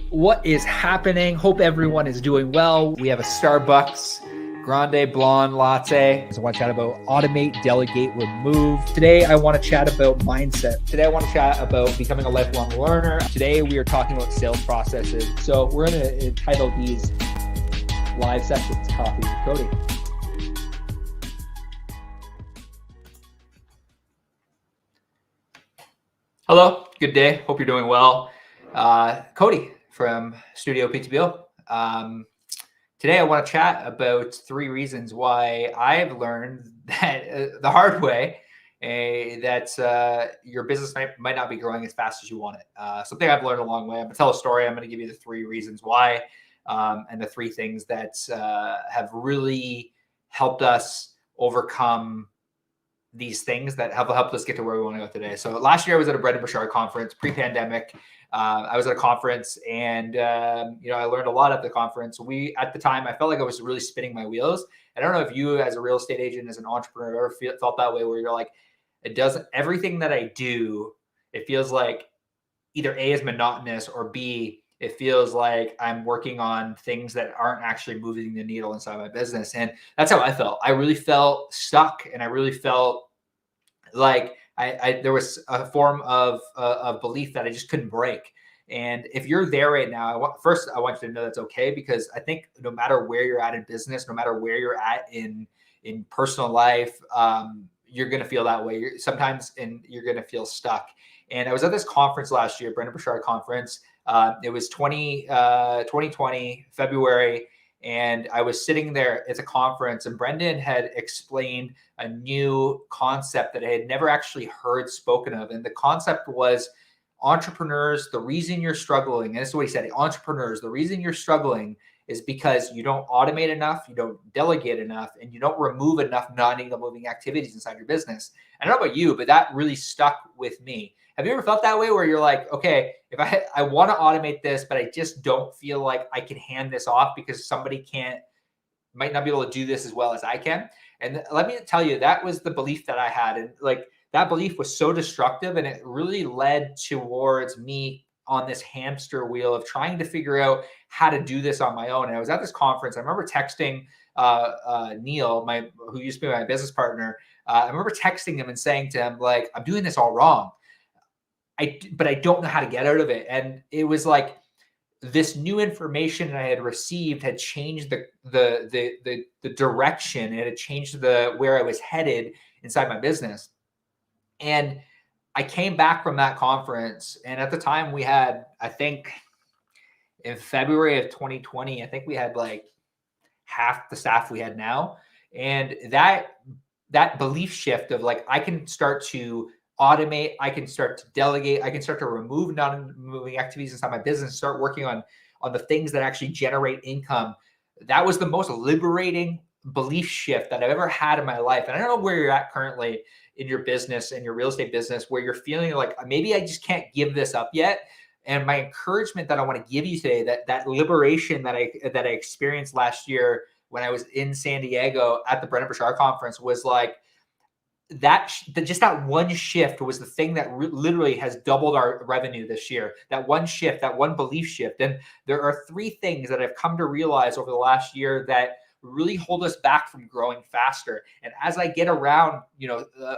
What is happening? Hope everyone is doing well. We have a Starbucks Grande Blonde Latte. So I want to chat about automate, delegate, remove. Today, I want to chat about mindset. Today, I want to chat about becoming a lifelong learner. Today, we are talking about sales processes. So we're going to entitle these live sessions, Coffee with Cody. Hello, good day. Hope you're doing well. Cody from Studio PTBO. Today I want to chat about 3 reasons why I've learned that the hard way that your business might not be growing as fast as you want it. Something I've learned a long way. I'm going to tell a story. I'm going to give you the 3 reasons why and the 3 things that have really helped us overcome these things that have helped us get to where we want to go today. So last year I was at a Brendon Burchard conference pre-pandemic. I was at a conference and, I learned a lot at the conference. At the time, I felt like I was really spinning my wheels. I don't know if you as a real estate agent, as an entrepreneur, ever felt that way where you're like, everything that I do, it feels like either A is monotonous or B, it feels like I'm working on things that aren't actually moving the needle inside my business. And that's how I felt. I really felt stuck and I really felt like there was a form of belief that I just couldn't break. And if you're there right now, I want you to know that's okay, because I think no matter where you're at in business, no matter where you're at in personal life, you're going to feel that way. You're going to feel stuck. And I was at this conference last year, Brendon Burchard conference. It was 2020, February. And I was sitting there at a conference and Brendon had explained a new concept that I had never actually heard spoken of. And the concept was entrepreneurs, the reason you're struggling, and this is what he said, entrepreneurs, the reason you're struggling is because you don't automate enough, you don't delegate enough, and you don't remove enough non-needle moving activities inside your business. I don't know about you, but that really stuck with me. Have you ever felt that way where you're like, okay, if I want to automate this, but I just don't feel like I can hand this off because somebody might not be able to do this as well as I can? And let me tell you, that was the belief that I had. And like that belief was so destructive, and it really led towards me on this hamster wheel of trying to figure out how to do this on my own. And I was at this conference. I remember texting Neil, who used to be my business partner. I remember texting him and saying to him, like, I'm doing this all wrong. But I don't know how to get out of it. And it was like this new information I had received had changed the direction. It had changed where I was headed inside my business. And I came back from that conference, and at the time we had, I think in February of 2020, I think we had like half the staff we had now. And that belief shift of like, I can start to automate, I can start to delegate, I can start to remove non-moving activities inside my business, start working on the things that actually generate income. That was the most liberating belief shift that I've ever had in my life. And I don't know where you're at currently in your business, in your real estate business, where you're feeling like maybe I just can't give this up yet. And my encouragement that I want to give you today, that liberation that I experienced last year when I was in San Diego at the Brendon Burchard conference, was like, just that one shift was the thing that literally has doubled our revenue this year. That one shift, that one belief shift. And there are 3 things that I've come to realize over the last year that really hold us back from growing faster. And as I get around,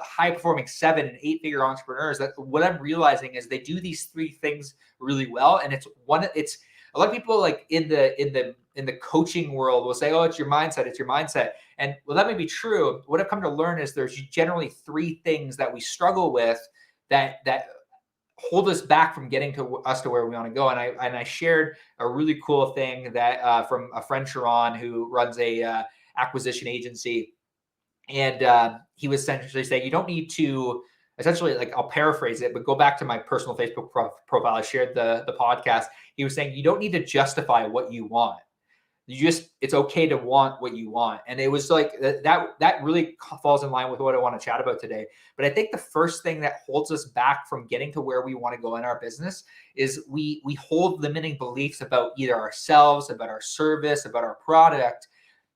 high performing 7 and 8 figure entrepreneurs, that what I'm realizing is they do these 3 things really well. And it's a lot of people like in the coaching world will say, oh, it's your mindset. And well, that may be true. What I've come to learn is there's generally 3 things that we struggle with that hold us back from getting to where we want to go. And I shared a really cool thing that from a friend, Sharon, who runs a acquisition agency. And he was essentially saying, you don't need to, essentially, like, I'll paraphrase it, but go back to my personal Facebook profile. I shared the podcast. He was saying, you don't need to justify what you want. It's okay to want what you want. And it was like that really falls in line with what I want to chat about today. But I think the first thing that holds us back from getting to where we want to go in our business is we hold limiting beliefs about either ourselves, about our service, about our product.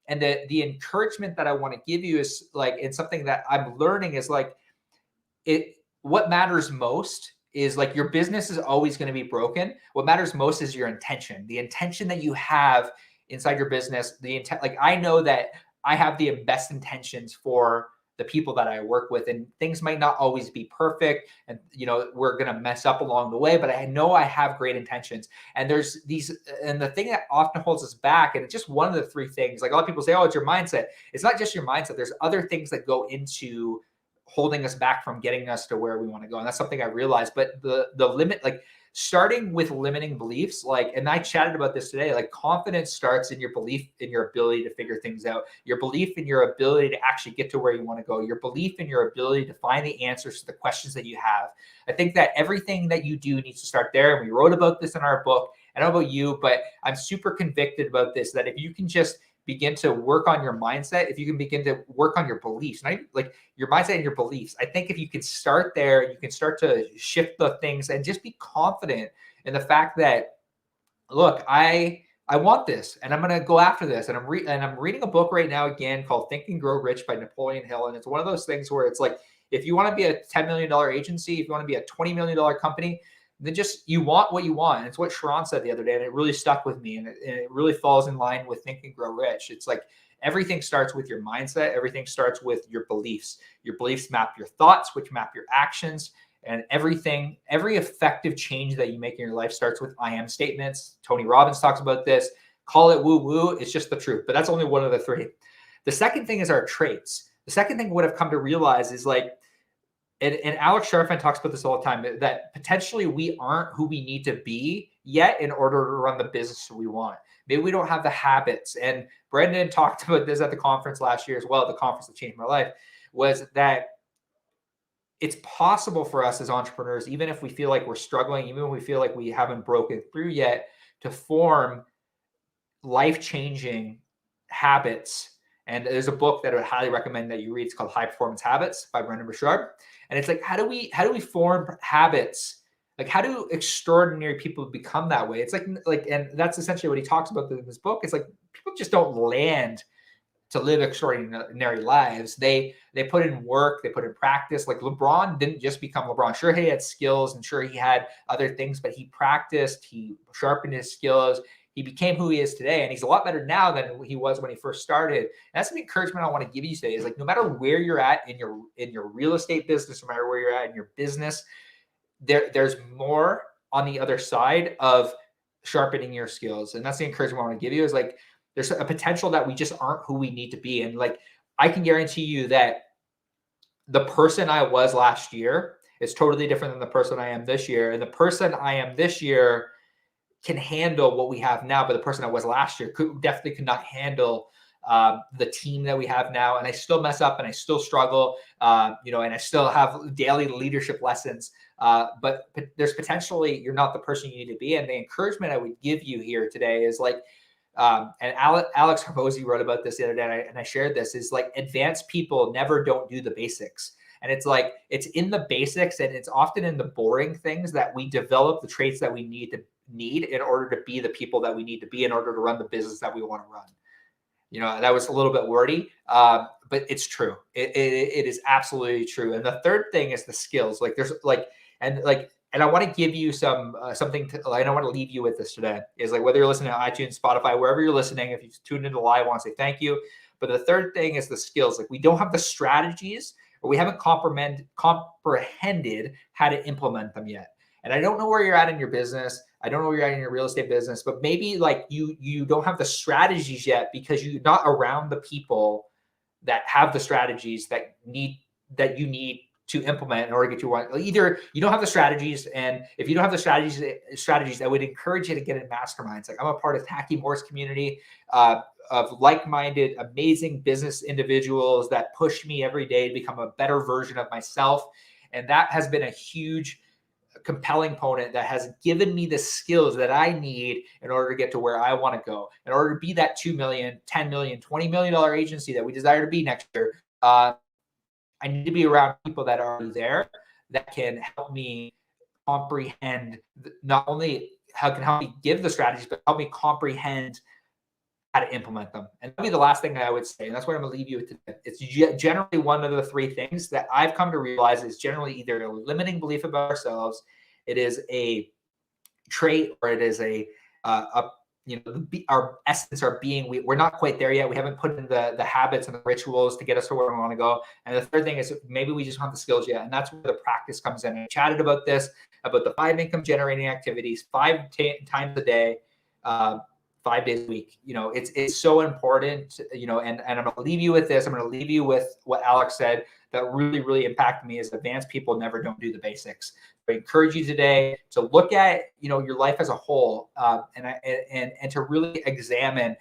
And the encouragement that I want to give you is like, it's something that I'm learning is like, what matters most is like your business is always going to be broken. What matters most is your intention, the intention that you have inside your business. The intent, like I know that I have the best intentions for the people that I work with, and things might not always be perfect. And, we're going to mess up along the way, but I know I have great intentions. And there's these, and the thing that often holds us back, and it's just one of the three things, like a lot of people say, oh, it's your mindset. It's not just your mindset. There's other things that go into holding us back from getting us to where we want to go. And that's something I realized. But the limit, like starting with limiting beliefs, and I chatted about this today, like confidence starts in your belief in your ability to figure things out, your belief in your ability to actually get to where you want to go, your belief in your ability to find the answers to the questions that you have. I think that everything that you do needs to start there. And we wrote about this in our book. I don't know about you, but I'm super convicted about this, that if you can just begin to work on your mindset, if you can begin to work on your beliefs, like your mindset and your beliefs, I think if you can start there, you can start to shift the things and just be confident in the fact that, look, I want this and I'm going to go after this. And I'm reading a book right now again called Think and Grow Rich by Napoleon Hill. And it's one of those things where it's like, if you want to be a $10 million agency, if you want to be a $20 million company, then just you want what you want. And it's what Sharon said the other day, and it really stuck with me. And it really falls in line with Think and Grow Rich. It's like everything starts with your mindset. Everything starts with your beliefs. Your beliefs map your thoughts, which map your actions. And every effective change that you make in your life starts with I am statements. Tony Robbins talks about this. Call it woo-woo. It's just the truth. But that's only one of the three. The second thing is our traits. The second thing what I've come to realize is like, and Alex Sharfan talks about this all the time, that potentially we aren't who we need to be yet in order to run the business we want. Maybe we don't have the habits. And Brendon talked about this at the conference last year as well. The conference that changed my life was that it's possible for us as entrepreneurs, even if we feel like we're struggling, even if we feel like we haven't broken through yet, to form life-changing habits. And there's a book that I would highly recommend that you read. It's called High Performance Habits by Brendon Burchard. And it's like, how do we form habits? Like, how do extraordinary people become that way? It's like, and that's essentially what he talks about in this book. It's like people just don't land to live extraordinary lives. They put in work, they put in practice. Like LeBron didn't just become LeBron. Sure, he had skills and sure he had other things, but he practiced, he sharpened his skills. He became who he is today, and he's a lot better now than he was when he first started. And that's the encouragement I want to give you today. Is like, no matter where you're at in your real estate business, no matter where you're at in your business, there's more on the other side of sharpening your skills. And that's the encouragement I want to give you. Is like, there's a potential that we just aren't who we need to be. And like, I can guarantee you that the person I was last year is totally different than the person I am this year. And the person I am this year can handle what we have now, but the person I was last year definitely could not handle the team that we have now. And I still mess up and I still struggle, and I still have daily leadership lessons. But there's potentially, you're not the person you need to be. And the encouragement I would give you here today is like, and Alex Hormozy wrote about this the other day, and I shared this, is like, advanced people never don't do the basics. And it's like, it's in the basics, and it's often in the boring things that we develop the traits that we need in order to be the people that we need to be in order to run the business that we want to run. That was a little bit wordy, but it's true. It is absolutely true. And the third thing is the skills. Like there's and I want to give you something I don't want to leave you with this today, is like, whether you're listening to iTunes, Spotify, wherever you're listening, if you've tuned into live, I want to say thank you. But the third thing is the skills. Like, we don't have the strategies, or we haven't comprehended how to implement them yet. And I don't know where you're at in your business. I don't know where you're at in your real estate business, but maybe like you don't have the strategies yet because you're not around the people that have the strategies that you need to implement in order to get you one. Either you don't have the strategies, and if you don't have the strategies, I would encourage you to get in masterminds. Like, I'm a part of Tacky Moore's community of like-minded, amazing business individuals that push me every day to become a better version of myself. And that has been a huge compelling component that has given me the skills that I need in order to get to where I want to go, in order to be that $2 million, $10 million, $20 million agency that we desire to be next year. I need to be around people that are there that can help me comprehend, not only how can help me give the strategies, but help me comprehend how to implement them. And that'll be the last thing that I would say. And that's what I'm going to leave you with today. It's generally one of the three things that I've come to realize is generally either a limiting belief about ourselves, it is a trait, or it is our essence, our being. We're not quite there yet. We haven't put in the habits and the rituals to get us to where we want to go. And the third thing is maybe we just want the skills yet. And that's where the practice comes in. And I chatted about this, about the 5 income generating activities, 5 times a day, 5 days a week. It's so important, and I'm going to leave you with this. I'm going to leave you with what Alex said that really, really impacted me, is advanced people never don't do the basics. I encourage you today to look at, your life as a whole, and to really examine,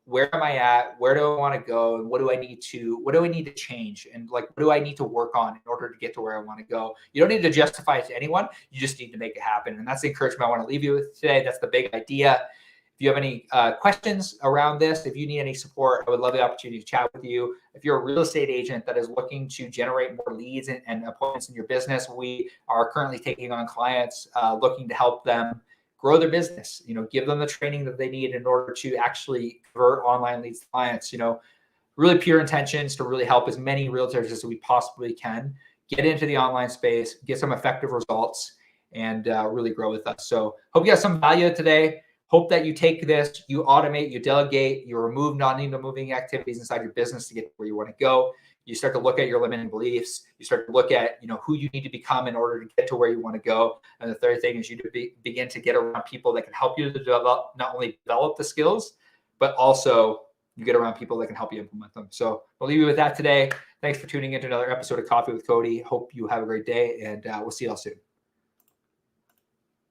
where am I at? Where do I want to go? And what do I need to change? And what do I need to work on in order to get to where I want to go? You don't need to justify it to anyone. You just need to make it happen. And that's the encouragement I want to leave you with today. That's the big idea. If you have any questions around this, if you need any support, I would love the opportunity to chat with you. If you're a real estate agent that is looking to generate more leads and appointments in your business, we are currently taking on clients looking to help them grow their business, give them the training that they need in order to actually convert online leads to clients, really pure intentions to really help as many realtors as we possibly can get into the online space, get some effective results, and really grow with us. So hope you got some value today. Hope that you take this, you automate, you delegate, you remove non-needle moving activities inside your business to get where you want to go. You start to look at your limiting beliefs. You start to look at, who you need to become in order to get to where you want to go. And the third thing is you begin to get around people that can help you to develop, not only develop the skills, but also you get around people that can help you implement them. So I'll leave you with that today. Thanks for tuning in to another episode of Coffee with Cody. Hope you have a great day, and we'll see you all soon.